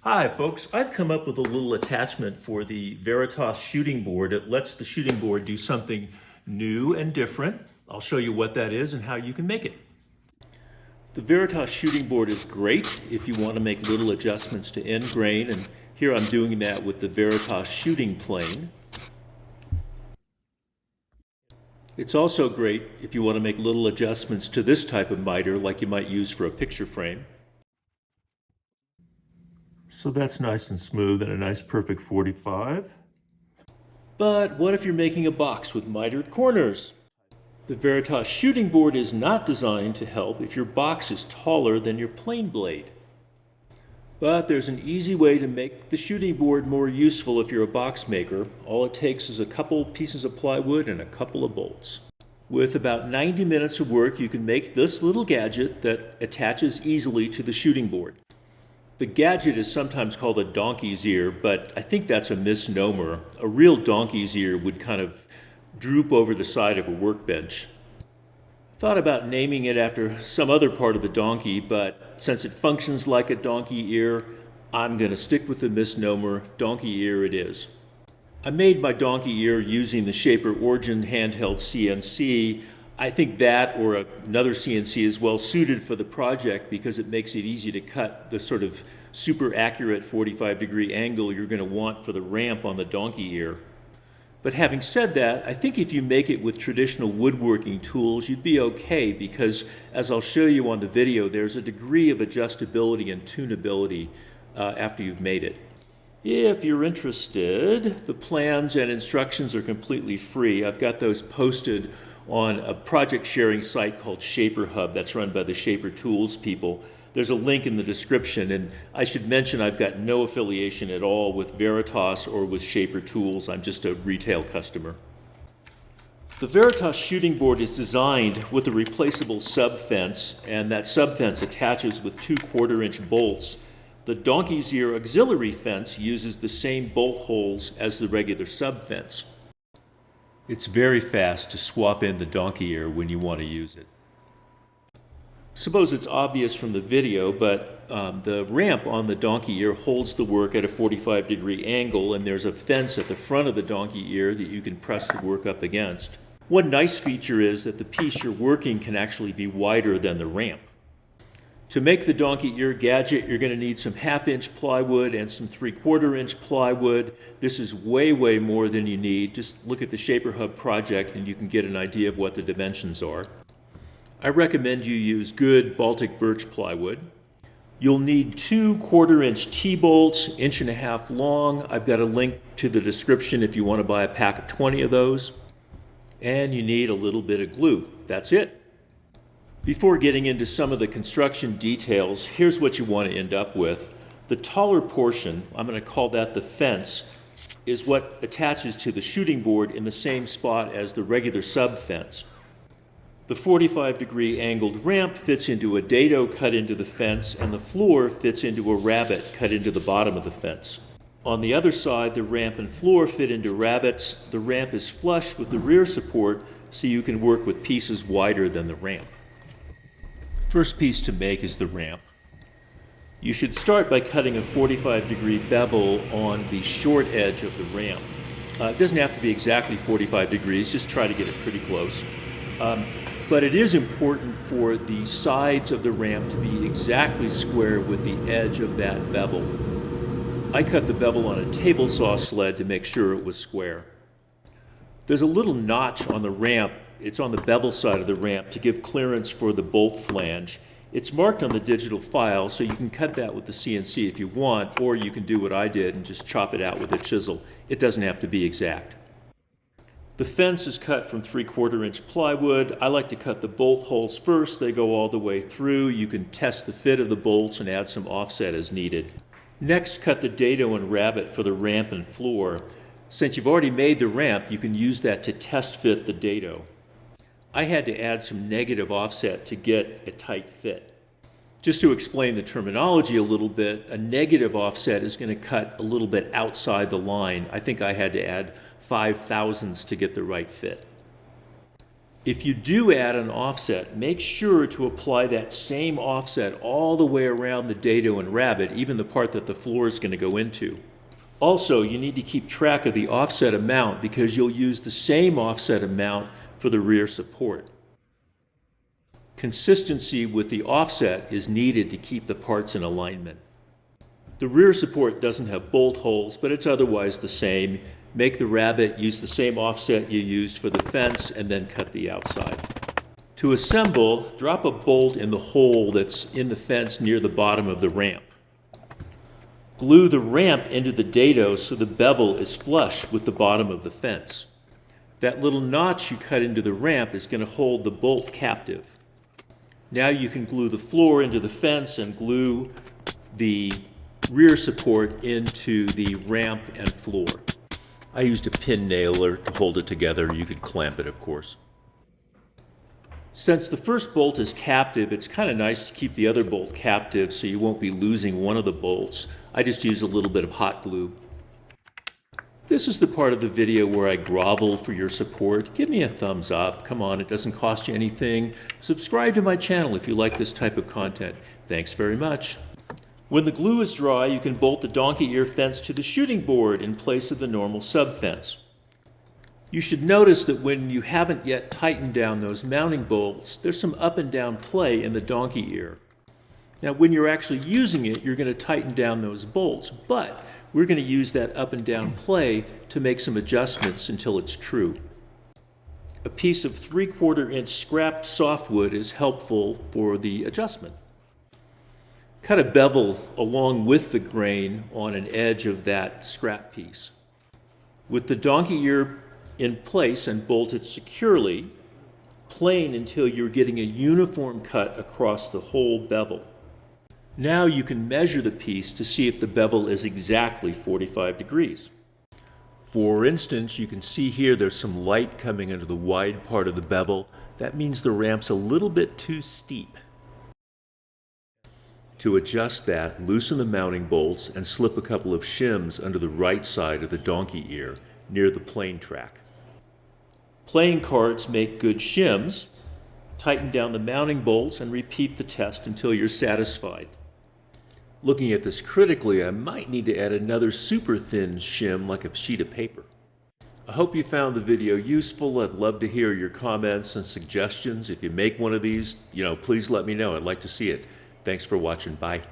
Hi folks, I've come up with a little attachment for the Veritas Shooting Board. It lets the shooting board do something new and different. I'll show you what that is and how you can make it. The Veritas Shooting Board is great if you want to make little adjustments to end grain, and here I'm doing that with the Veritas Shooting Plane. It's also great if you want to make little adjustments to this type of miter like you might use for a picture frame. So that's nice and smooth and a nice perfect 45. But what if you're making a box with mitered corners? The Veritas Shooting Board is not designed to help if your box is taller than your plane blade. But there's an easy way to make the shooting board more useful if you're a box maker. All it takes is a couple pieces of plywood and a couple of bolts. With about 90 minutes of work, you can make this little gadget that attaches easily to the shooting board. The gadget is sometimes called a donkey's ear, but I think that's a misnomer. A real donkey's ear would kind of droop over the side of a workbench. I thought about naming it after some other part of the donkey, but since it functions like a donkey ear, I'm going to stick with the misnomer. Donkey ear it is. I made my donkey ear using the Shaper Origin handheld CNC. I think that or another CNC is well suited for the project because it makes it easy to cut the sort of super accurate 45-degree angle you're going to want for the ramp on the donkey ear. But having said that, I think if you make it with traditional woodworking tools, you'd be okay because, as I'll show you on the video, there's a degree of adjustability and tunability after you've made it. If you're interested, the plans and instructions are completely free. I've got those posted on a project sharing site called Shaper Hub that's run by the Shaper Tools people. There's a link in the description, and I should mention I've got no affiliation at all with Veritas or with Shaper Tools. I'm just a retail customer. The Veritas shooting board is designed with a replaceable sub-fence, and that sub-fence attaches with 2 1/4-inch bolts. The donkey's ear auxiliary fence uses the same bolt holes as the regular sub-fence. It's very fast to swap in the donkey ear when you want to use it. Suppose it's obvious from the video, but the ramp on the donkey ear holds the work at a 45-degree angle, and there's a fence at the front of the donkey ear that you can press the work up against. One nice feature is that the piece you're working can actually be wider than the ramp. To make the donkey ear gadget, you're going to need some 1/2-inch plywood and some 3/4-inch plywood. This is way more than you need. Just look at the Shaper Hub project and you can get an idea of what the dimensions are. I recommend you use good Baltic birch plywood. You'll need 2 1/4-inch T-bolts, 1.5 inches long. I've got a link to the description if you want to buy a pack of 20 of those. And you need a little bit of glue. That's it. Before getting into some of the construction details, here's what you want to end up with. The taller portion, I'm going to call that the fence, is what attaches to the shooting board in the same spot as the regular sub-fence. The 45-degree angled ramp fits into a dado cut into the fence, and the floor fits into a rabbet cut into the bottom of the fence. On the other side, the ramp and floor fit into rabbets. The ramp is flush with the rear support, so you can work with pieces wider than the ramp. First piece to make is the ramp. You should start by cutting a 45-degree bevel on the short edge of the ramp. It doesn't have to be exactly 45 degrees, just try to get it pretty close. But it is important for the sides of the ramp to be exactly square with the edge of that bevel. I cut the bevel on a table saw sled to make sure it was square. There's a little notch on the ramp. It's on the bevel side of the ramp to give clearance for the bolt flange. It's marked on the digital file, so you can cut that with the CNC if you want, or you can do what I did and just chop it out with a chisel. It doesn't have to be exact. The fence is cut from 3/4-inch plywood. I like to cut the bolt holes first. They go all the way through. You can test the fit of the bolts and add some offset as needed. Next, cut the dado and rabbet for the ramp and floor. Since you've already made the ramp, you can use that to test fit the dado. I had to add some negative offset to get a tight fit. Just to explain the terminology a little bit, a negative offset is going to cut a little bit outside the line. I think I had to add 5 thousandths to get the right fit. If you do add an offset, make sure to apply that same offset all the way around the dado and rabbet, even the part that the floor is going to go into. Also, you need to keep track of the offset amount because you'll use the same offset amount for the rear support. Consistency with the offset is needed to keep the parts in alignment. The rear support doesn't have bolt holes, but it's otherwise the same. Make the rabbet, use the same offset you used for the fence, and then cut the outside. To assemble, drop a bolt in the hole that's in the fence near the bottom of the ramp. Glue the ramp into the dado so the bevel is flush with the bottom of the fence. That little notch you cut into the ramp is going to hold the bolt captive. Now you can glue the floor into the fence and glue the rear support into the ramp and floor. I used a pin nailer to hold it together. You could clamp it, of course. Since the first bolt is captive, it's kind of nice to keep the other bolt captive so you won't be losing one of the bolts. I just use a little bit of hot glue. This is the part of the video where I grovel for your support. Give me a thumbs up. Come on, it doesn't cost you anything. Subscribe to my channel if you like this type of content. Thanks very much. When the glue is dry, you can bolt the donkey ear fence to the shooting board in place of the normal sub-fence. You should notice that when you haven't yet tightened down those mounting bolts, there's some up and down play in the donkey ear. Now, when you're actually using it, you're going to tighten down those bolts, but we're going to use that up and down play to make some adjustments until it's true. A piece of 3/4-inch scrap softwood is helpful for the adjustment. Cut a bevel along with the grain on an edge of that scrap piece. With the donkey ear in place and bolted securely, plane until you're getting a uniform cut across the whole bevel. Now you can measure the piece to see if the bevel is exactly 45 degrees. For instance, you can see here there's some light coming into the wide part of the bevel. That means the ramp's a little bit too steep. To adjust that, loosen the mounting bolts and slip a couple of shims under the right side of the donkey ear near the plane track. Playing cards make good shims. Tighten down the mounting bolts and repeat the test until you're satisfied. Looking at this critically, I might need to add another super thin shim like a sheet of paper. I hope you found the video useful. I'd love to hear your comments and suggestions. If you make one of these, please let me know. I'd like to see it. Thanks for watching. Bye.